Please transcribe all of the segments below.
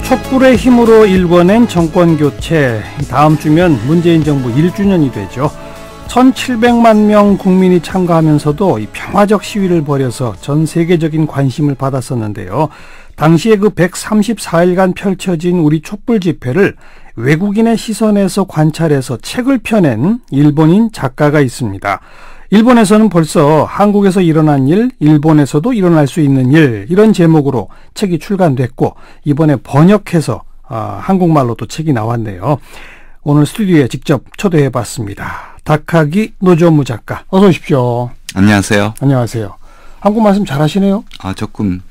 촛불의 힘으로 일궈낸 정권교체, 다음 주면 문재인 정부 1주년이 되죠. 1700만 명 국민이 참가하면서도 이 평화적 시위를 벌여서 전 세계적인 관심을 받았었는데요. 당시에 그 134일간 펼쳐진 우리 촛불 집회를 외국인의 시선에서 관찰해서 책을 펴낸 일본인 작가가 있습니다. 일본에서는 벌써 한국에서 일어난 일, 일본에서도 일어날 수 있는 일, 이런 제목으로 책이 출간됐고 이번에 번역해서 한국말로 또 책이 나왔네요. 오늘 스튜디오에 직접 초대해봤습니다. 다카기 노조무 작가, 어서 오십시오. 안녕하세요. 안녕하세요. 한국 말씀 잘하시네요. 조금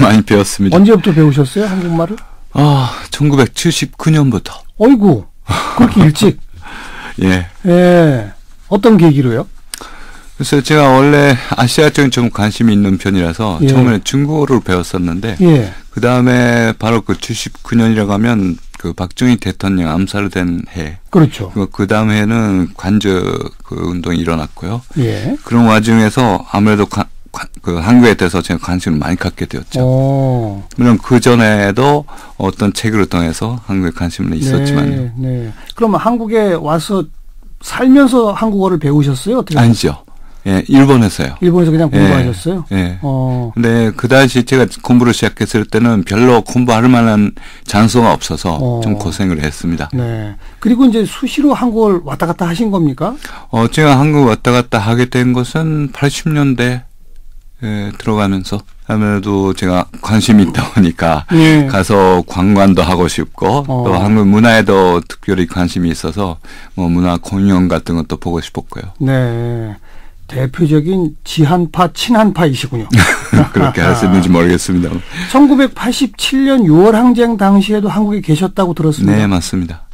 많이 배웠습니다. 언제부터 배우셨어요, 한국말을? 1979년부터. 어이구, 그렇게 일찍? 예. 예. 어떤 계기로요? 그래서 제가 원래 아시아 쪽에 좀 관심이 있는 편이라서 처음에는 중국어를 배웠었는데 그 다음에 바로 그 79년이라고 하면 그 박정희 대통령 암살된 해. 그렇죠. 그 다음 해는 관저 그 운동이 일어났고요. 예. 그런 와중에서 아무래도 그 한국에 대해서 제가 관심을 많이 갖게 되었죠. 물론 그 전에도 어떤 책을 통해서 한국에 관심은 있었지만요. 네. 그러면 한국에 와서 살면서 한국어를 배우셨어요? 어떻게? 아니죠. 예, 일본에서요. 일본에서 그냥 공부하셨어요? 예. 근데 그 당시 제가 공부를 시작했을 때는 별로 공부할 만한 장소가 없어서 좀 고생을 했습니다. 네. 그리고 이제 수시로 한국을 왔다 갔다 하신 겁니까? 제가 한국 왔다 갔다 하게 된 것은 80년대 들어가면서 아무래도 제가 관심이 있다 보니까 가서 관광도 하고 싶고 또 한국 문화에도 특별히 관심이 있어서 뭐 문화 공연 같은 것도 보고 싶었고요. 네. 대표적인 지한파, 친한파이시군요. 그렇게 할 수 있는지 모르겠습니다. 1987년 6월 항쟁 당시에도 한국에 계셨다고 들었습니다. 네, 맞습니다.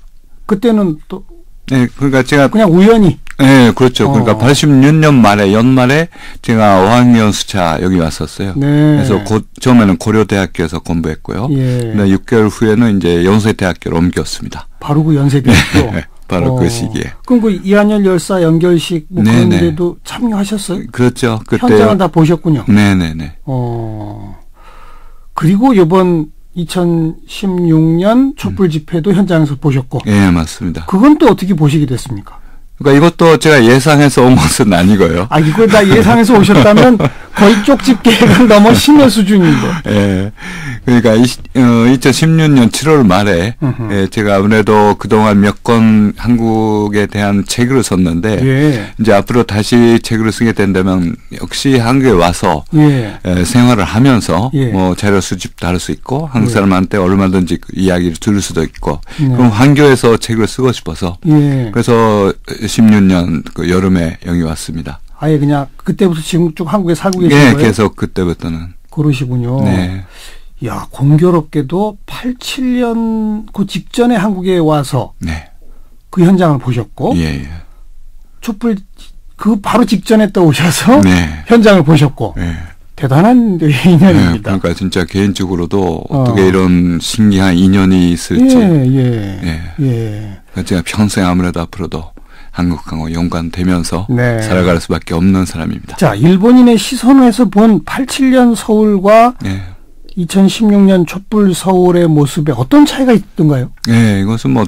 그때는 또 네, 그러니까 제가 그냥 우연히. 네, 그렇죠. 그러니까 86년 말에 연말에 제가 어학연 수차 여기 왔었어요. 네. 그래서 처음에는 고려대학교에서 공부했고요. 예. 6개월 후에는 이제 연세대학교로 옮겼습니다. 바로 그 연세대학교. 네, 바로 그 시기에. 그럼 그 이한열 열사 연결식 뭐 그런 데도 참여하셨어요? 그렇죠. 그때 현장은 다 보셨군요. 네네네. 그리고 이번 2016년 촛불 집회도 현장에서 보셨고. 예, 맞습니다. 그건 또 어떻게 보시게 됐습니까? 그러니까 이것도 제가 예상해서 온 것은 아니고요. 이걸 다 예상해서 오셨다면 거의 쪽집 계획을 넘어 심의 수준인데. 예. 그러니까 2016년 7월 말에 제가 아무래도 그동안 몇 권 한국에 대한 책을 썼는데 이제 앞으로 다시 책을 쓰게 된다면 역시 한국에 와서 생활을 하면서 뭐 자료 수집도 할 수 있고 한국 사람한테 얼마든지 이야기를 들을 수도 있고 그럼 환교에서 책을 쓰고 싶어서 그래서 16년 그 여름에 여기 왔습니다. 아예 그냥 그때부터 지금 쭉 한국에 살고 계신 거예요? 네, 계속 그때부터는. 그러시군요. 네. 야, 공교롭게도 87년 그 직전에 한국에 와서 그 현장을 보셨고 촛불 그 바로 직전에 또 오셔서 현장을 보셨고 대단한 인연입니다. 그러니까 진짜 개인적으로도 어떻게 이런 신기한 인연이 있을지 제가 평생 아무래도 앞으로도 한국하고 연관되면서 살아갈 수밖에 없는 사람입니다. 자, 일본인의 시선에서 본 87년 서울과 2016년 촛불 서울의 모습에 어떤 차이가 있던가요? 네, 이것은 뭐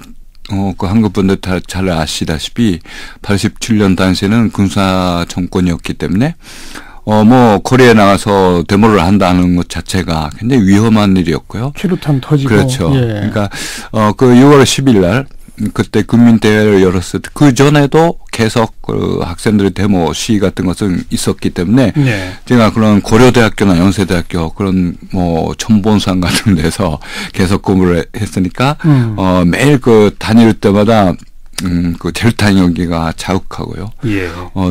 그 한국 분들 다 잘 아시다시피 87년 당시에는 군사 정권이었기 때문에 뭐 거리에 나가서 데모를 한다는 것 자체가 굉장히 위험한 일이었고요. 최루탄 터지고. 그렇죠. 그러니까 그 6월 10일 날 그때 국민대회를 열었을 때 그 전에도 계속 그 학생들의 데모 시위 같은 것은 있었기 때문에 제가 그런 고려대학교나 연세대학교 그런 뭐 첨본산 같은 데서 계속 공부를 했으니까 매일 그 다닐 때마다 그 델타 연기가 자욱하고요.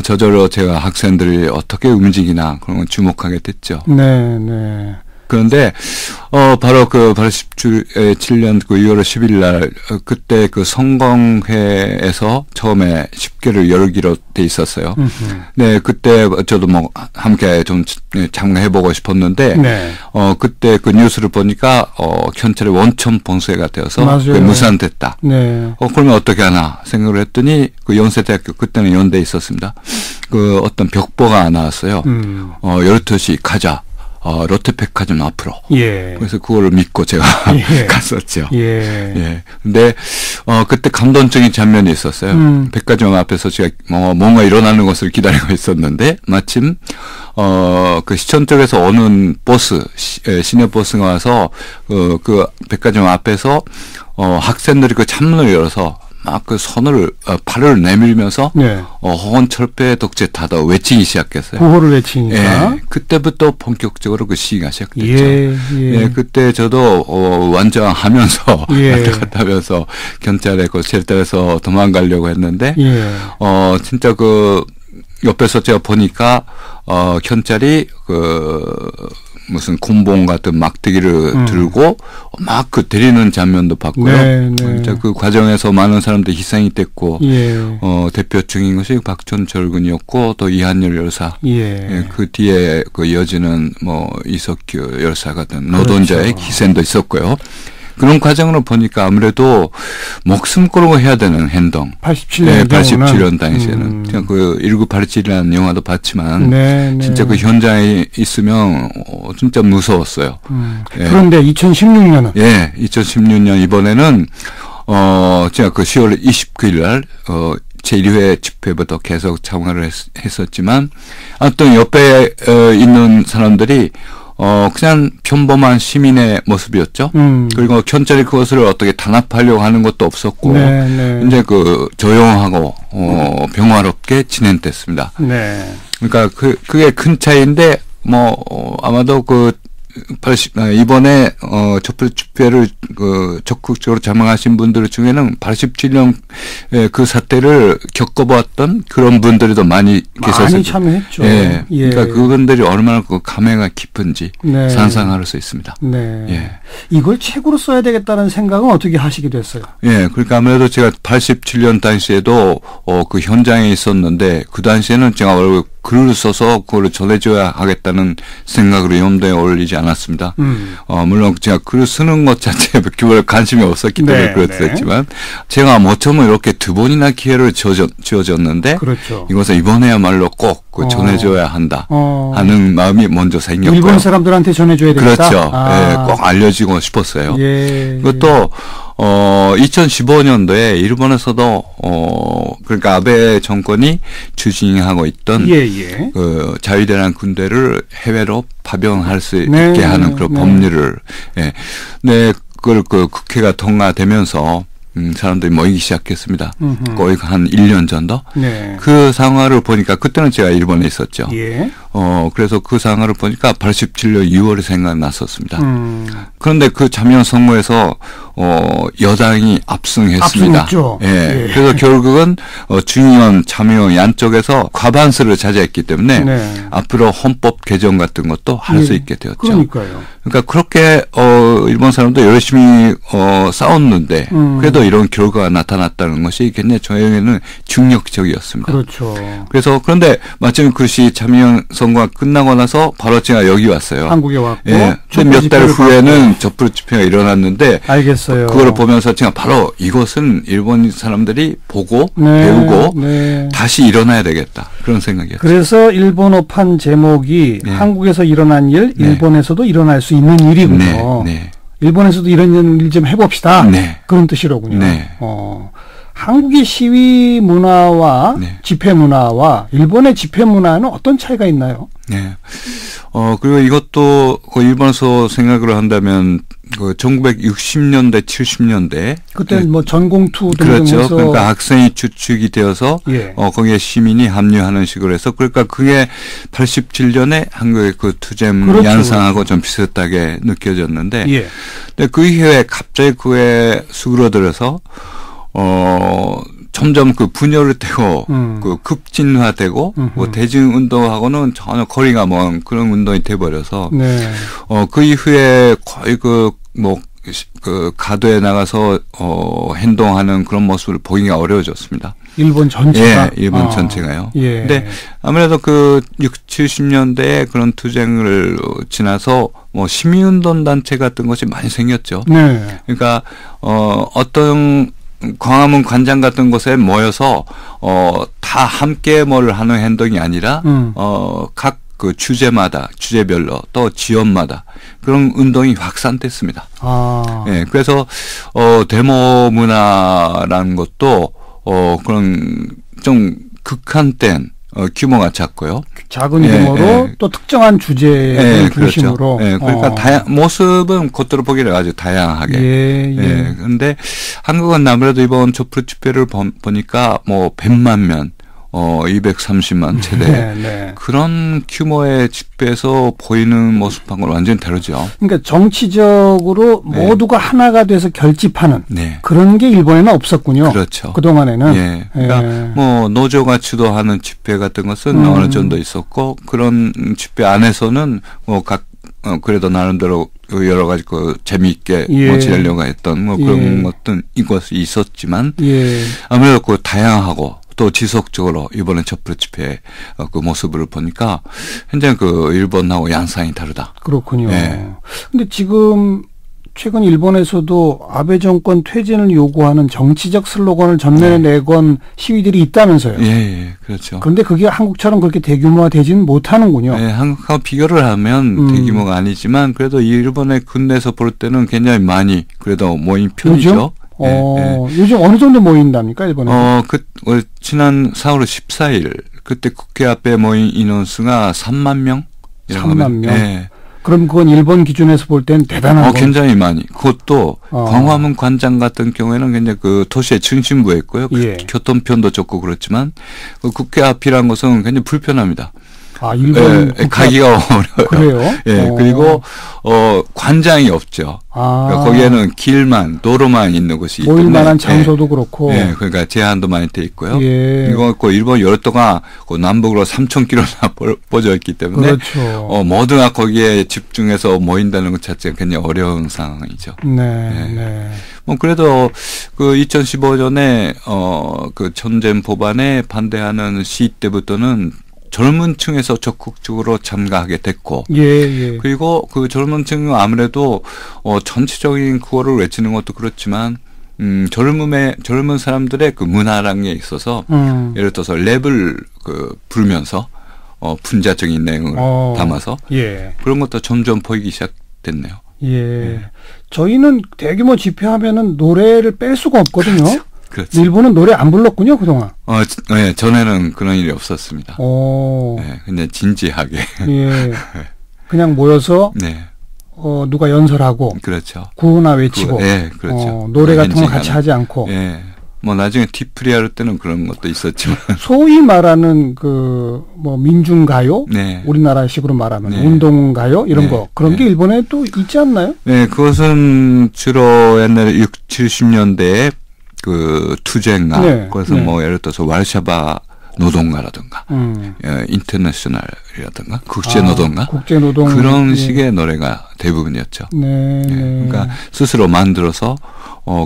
저절로 제가 학생들이 어떻게 움직이나 그런 걸 주목하게 됐죠. 네. 그런데 바로 그 87년 그 6월 10일 날 그때 그 성공회에서 처음에 집회를 열기로 돼 있었어요. 네, 그때 저도 뭐 함께 좀 참가해보고 싶었는데 그때 그 뉴스를 보니까 현찰의 원천 봉쇄가 되어서 무산됐다. 그러면 어떻게 하나 생각을 했더니 그 연세대학교 그때는 연대에 있었습니다. 그 어떤 벽보가 나왔어요. 12시 가자. 롯데백화점 앞으로. 예. 그래서 그거를 믿고 제가 예. 갔었죠. 예. 예. 근데 그때 감동적인 장면이 있었어요. 백화점 앞에서 제가 뭔가 일어나는 것을 기다리고 있었는데 마침 그 시청 쪽에서 오는 버스, 시내 버스가 와서 그 백화점 앞에서 학생들이 그 창문을 열어서 막 그 손을 팔을 내밀면서 네. 호언철폐 독재 타다 외치기 시작했어요. 구호를 외치니까. 예, 그때부터 본격적으로 그 시기가 시작됐죠. 예. 예, 그때 저도 완장하면서 예. 왔다 갔다 하면서 경찰에 그 쉘터에서 도망가려고 했는데 예. 진짜 그 옆에서 제가 보니까 경찰이 무슨 곤봉 같은 막대기를 들고 막 그 때리는 장면도 봤고요. 네, 네. 진짜 그 과정에서 많은 사람들이 희생이 됐고, 예. 대표 중인 것이 박전철 군이었고 또 이한열 열사. 예. 예, 그 뒤에 그 이어지는 이석규 열사 같은 노동자의 그렇죠. 희생도 있었고요. 그런 과정으로 보니까 아무래도 목숨 걸고 해야 되는 행동. 87년 네, 87년 당시에는. 그냥 그 1987이라는 영화도 봤지만 네, 네. 진짜 그 현장에 있으면 진짜 무서웠어요. 예. 그런데 2016년은 예, 2016년 이번에는 제가 그 10월 29일 날 제1회 집회부터 계속 참가를 했었지만 또 옆에 있는 사람들이 그냥 평범한 시민의 모습이었죠. 그리고 경찰이 그것을 어떻게 단합하려고 하는 것도 없었고, 네, 네. 이제 조용하고, 평화롭게 진행됐습니다. 네. 그러니까 그게 큰 차이인데, 아마도 이번에 촛불 집회를 적극적으로 참여하신 분들 중에는 87년 그 사태를 겪어봤던 그런 분들이 더 많이 계셨어요. 많이 참여했죠. 예. 예. 그러니까 그분들이 얼마나 그 감회가 깊은지 네. 상상할 수 있습니다. 네. 예. 이걸 책으로 써야 되겠다는 생각은 어떻게 하시게 됐어요? 예. 그러니까 아무래도 제가 87년 당시에도 그 현장에 있었는데 그 당시에는 제가 글을 써서 그걸 전해줘야 하겠다는 생각으로 염두에 올리지 않았습니다. 물론 제가 글을 쓰는 것 자체에 기본에 관심이 없었기 때문에 네, 그랬었지만 제가 모처럼 이렇게 두 번이나 기회를 주어졌는데 그렇죠. 이것을 이번에야말로 꼭 전해줘야 한다 하는 마음이 먼저 생겼고요. 일본 사람들한테 전해줘야 되겠다. 그렇죠. 예, 꼭 알려지고 싶었어요. 예. 그것도 2015년도에 일본에서도 그러니까 아베 정권이 추진하고 있던 예. 그 자위대라는 군대를 해외로 파병할 수 네, 있게 하는 그런 네. 법률을 네, 그걸 국회가 통과되면서 사람들이 모이기 시작했습니다. 거의 한 1년 정도. 네. 그 상황을 보니까 그때는 제가 일본에 있었죠. 예. 그래서 그 상황을 보니까 87년 6월이 생각났었습니다. 그런데 그 자면 선거에서 여당이 압승했습니다. 압승했죠. 예. 예. 그래서 결국은 중의원, 참의원 양쪽에서 과반수를 차지했기 때문에 네. 앞으로 헌법 개정 같은 것도 할 수 있게 되었죠. 그러니까요. 그러니까 그렇게 일본 사람도 열심히 싸웠는데 그래도 이런 결과가 나타났다는 것이 굉장히 저에게는 충격적이었습니다. 그렇죠. 그래서 그런데 마침 그것이 참의원 선거가 끝나고 나서 바로 제가 여기 왔어요. 한국에 왔고. 예. 몇 달 후에는 촛불 집회가 일어났는데 알겠어요. 그걸 보면서 제가 바로 이것은 일본 사람들이 보고 네, 배우고 네. 다시 일어나야 되겠다. 그런 생각이었죠. 그래서 일본어판 제목이 네. 한국에서 일어난 일, 네. 일본에서도 일어날 수 있는 일이군요. 네. 일본에서도 이런 일 좀 해봅시다. 네. 그런 뜻이로군요. 네. 한국의 시위 문화와 네. 집회 문화와 일본의 집회 문화는 어떤 차이가 있나요? 네. 그리고 이것도 일본에서 생각을 한다면 1960년대, 70년대. 그때는 뭐 전공투 등등해서 그렇죠. 그러니까 학생이 주축이 되어서 예. 거기에 시민이 합류하는 식으로 해서 그러니까 그게 87년에 한국의 그 투쟁 그렇죠. 양상하고 좀 비슷하게 느껴졌는데 예. 근데 그 이후에 갑자기 그에 수그러들어서 점점 그 분열을 떼고 그 급진화되고 뭐 대중 운동하고는 전혀 거리가 먼 그런 운동이 돼버려서 네. 그 이후에 거의 그 가도에 나가서 행동하는 그런 모습을 보기가 어려워졌습니다. 일본 전체가? 예, 일본 전체가요. 예. 근데 아무래도 그 60, 70년대에 그런 투쟁을 지나서 뭐 시민운동 단체 같은 것이 많이 생겼죠. 네. 그러니까 어떤 광화문 광장 같은 곳에 모여서 다 함께 뭘 하는 행동이 아니라 각 그 주제별로 또 지역마다 그런 운동이 확산됐습니다. 예, 그래서 데모 문화라는 것도 그런 좀 극한된 규모가 작고요. 작은 규모로 또 특정한 주제를 중심으로. 그렇죠. 그러니까 모습은 겉으로 보기를 아주 다양하게. 그런데 한국은 아무래도 이번 촛불 집회를 보니까 뭐 100만 명, 230만 최대 그런 규모의 집회에서 보이는 모습하고는 완전히 다르죠. 그러니까 정치적으로 모두가 하나가 돼서 결집하는 그런 게 일본에는 없었군요. 그렇죠. 그동안에는. 그러니까 뭐 노조가 주도하는 집회 같은 것은 어느 정도 있었고 그런 집회 안에서는 뭐 그래도 나름대로 여러 가지 재미있게 지내려고 했던 뭐 그런 것들은 이것이 있었지만 아무래도 다양하고 또 지속적으로 이번에 촛불 집회 그 모습을 보니까 현재 일본하고 양상이 다르다. 그렇군요. 근데 지금 최근 일본에서도 아베 정권 퇴진을 요구하는 정치적 슬로건을 전면에 내건 시위들이 있다면서요. 그렇죠. 그런데 그게 한국처럼 그렇게 대규모화되지는 못하는군요. 한국하고 비교를 하면 대규모가 아니지만 그래도 일본의 군내에서 볼 때는 굉장히 많이 그래도 모인 편이죠. 요즘 어느 정도 모인답니까, 일본에? 지난 4월 14일, 그때 국회 앞에 모인 인원수가 3만 명? 3만 명? 그럼 그건 일본 기준에서 볼 때는 대단한 거. 굉장히 많이. 그것도 광화문 광장 같은 경우에는 굉장히 도시의 중심부에 있고요. 교통편도 좋고 그렇지만 국회 앞이라는 것은 굉장히 불편합니다. 일본 가기가 어려워요. 그래요? 그리고 관장이 없죠. 그러니까 거기에는 길만 도로만 있는 곳이 있기 때문에 모일 만한 장소도 그렇고. 그러니까 제한도 많이 돼 있고요. 그리고 일본 오랫동안 남북으로 3,000km나 뻗어 있기 때문에 그렇죠. 모두가 거기에 집중해서 모인다는 것 자체가 굉장히 어려운 상황이죠. 뭐 그래도 2015년에 전쟁 법안에 반대하는 시위 때부터는 젊은 층에서 적극적으로 참가하게 됐고, 그리고 젊은 층은 아무래도 전체적인 구호를 외치는 것도 그렇지만, 젊은 사람들의 문화라는 게 있어서, 예를 들어서 랩을 부르면서 분자적인 내용을 담아서 그런 것도 점점 보이기 시작됐네요. 저희는 대규모 집회하면은 노래를 뺄 수가 없거든요. 그렇죠. 일본은 노래 안 불렀군요, 그동안. 전에는 그런 일이 없었습니다. 그냥 진지하게. 그냥 모여서, 누가 연설하고. 그렇죠. 구호나 외치고. 그렇죠. 노래 같은 거 같이 하지 않고. 뭐 나중에 뒤풀이 할 때는 그런 것도 있었지만. 소위 말하는 민중가요? 우리나라식으로 말하면 운동가요? 이런 거. 그런 게 일본에 또 있지 않나요? 그것은 주로 옛날에 60, 70년대에 투쟁가, 그래서 뭐 예를 들어서 와르샤바 노동가라든가, 인터내셔널이라든가, 국제노동가, 그런 식의 노래가 대부분이었죠. 그러니까 스스로 만들어서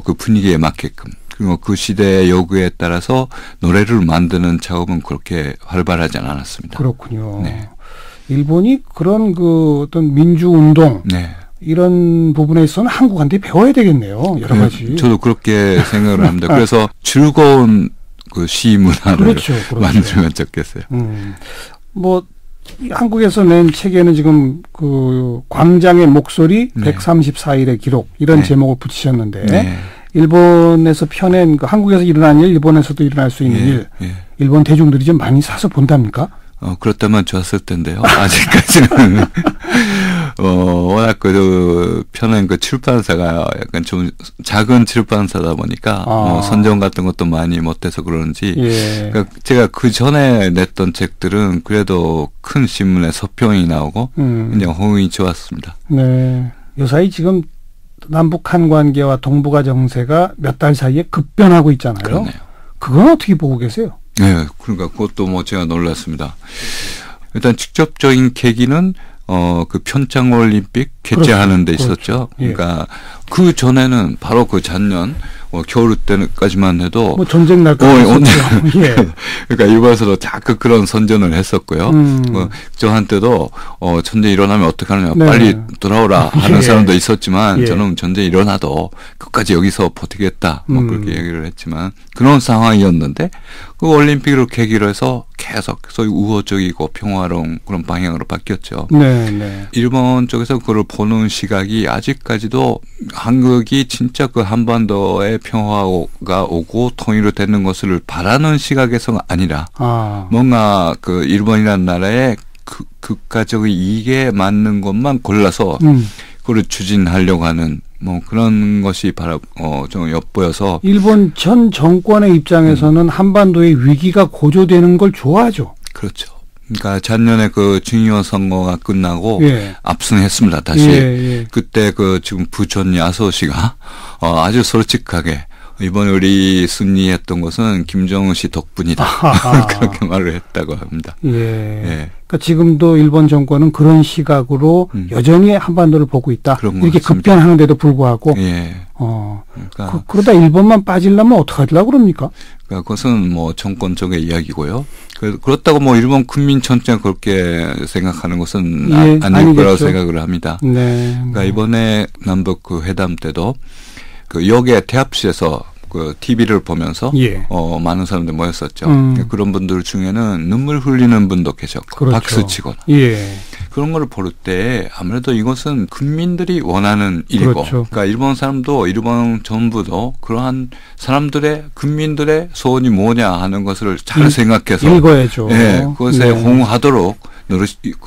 그 분위기에 맞게끔, 그리고 그 시대의 요구에 따라서 노래를 만드는 작업은 그렇게 활발하지 않았습니다. 그렇군요. 일본이 그런 어떤 민주운동, 이런 부분에 있어서는 한국한테 배워야 되겠네요. 여러 가지. 저도 그렇게 생각을 합니다. 그래서 즐거운 시위 문화를 만들면 좋겠어요. 뭐 한국에서 낸 책에는 지금 광장의 목소리 134일의 기록 이런 제목을 붙이셨는데 일본에서 펴낸 한국에서 일어난 일, 일본에서도 일어날 수 있는 일, 일본 대중들이 좀 많이 사서 본답니까? 그렇다면 좋았을 텐데요. 아직까지는, 워낙 펴낸 출판사가 약간 좀 작은 출판사다 보니까, 선정 같은 것도 많이 못해서 그런지, 그러니까 제가 그 전에 냈던 책들은 그래도 큰 신문에 서평이 나오고, 그냥 호응이 좋았습니다. 요사이 지금 남북한 관계와 동북아 정세가 몇 달 사이에 급변하고 있잖아요. 그러네요. 그건 어떻게 보고 계세요? 그러니까 그것도 제가 놀랐습니다. 일단 직접적인 계기는 평창 올림픽 개최하는 데 있었죠. 그러니까 그 전에는 바로 작년 겨울 때까지만 해도 뭐 전쟁 날까 예. 그러니까 일본에서도 자꾸 그런 선전을 했었고요. 저 한때도 전쟁 일어나면 어떡하느냐 네. 빨리 돌아오라 하는 예. 사람도 있었지만 예. 저는 전쟁 일어나도 끝까지 여기서 버티겠다 뭐 그렇게 얘기를 했지만 그런 상황이었는데 그 올림픽을 계기로 해서 계속 소위 우호적이고 평화로운 그런 방향으로 바뀌었죠. 네, 네. 일본 쪽에서 그걸 보는 시각이 아직까지도 한국이 진짜 그 한반도의 평화가 오고 통일이 되는 것을 바라는 시각에서가 아니라 뭔가 그 일본이라는 나라의 국가적인 이익에 맞는 것만 골라서 그걸 추진하려고 하는 뭐 그런 것이 좀 엿보여서 일본 전 정권의 입장에서는 한반도의 위기가 고조되는 걸 좋아하죠. 그렇죠. 그러니까 작년에 그 중의원 선거가 끝나고 예. 압승했습니다. 다시 예. 그때 그 지금 부촌 야소시가 아주 솔직하게 이번에 우리 승리했던 것은 김정은 씨 덕분이다. 그렇게 말을 했다고 합니다. 예. 예. 그러니까 지금도 일본 정권은 그런 시각으로 여전히 한반도를 보고 있다. 이렇게 급변하는데도 불구하고. 예. 그러니까 그러다 일본만 빠지려면 어떡하려고 그럽니까? 그러니까 그것은 뭐 정권 쪽의 이야기고요. 그렇다고 뭐 일본 국민 전체가 그렇게 생각하는 것은 예, 아닐 거라고 생각을 합니다. 네. 그러니까 이번에 남북 그 회담 때도 그 역의 대합실에서 그 TV를 보면서 예. 많은 사람들 모였었죠. 그런 분들 중에는 눈물 흘리는 분도 계셨고 그렇죠. 박수 치거나 예. 그런 걸 볼 때 아무래도 이것은 국민들이 원하는 일이고 그렇죠. 그러니까 일본 사람도 일본 정부도 그러한 사람들의 국민들의 소원이 뭐냐 하는 것을 잘 생각해서 읽어야죠. 네, 그것에 호응하도록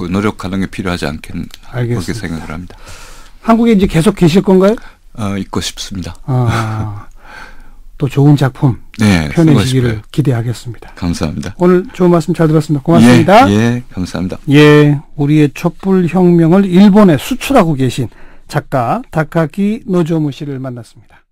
노력하는 게 필요하지 않겠나 그렇게 생각을 합니다. 한국에 이제 계속 계실 건가요? 있고 싶습니다. 또 좋은 작품 네, 펴내시기를 기대하겠습니다. 감사합니다. 오늘 좋은 말씀 잘 들었습니다. 고맙습니다. 예, 감사합니다. 예, 우리의 촛불혁명을 일본에 수출하고 계신 작가 다카키 노조무 씨를 만났습니다.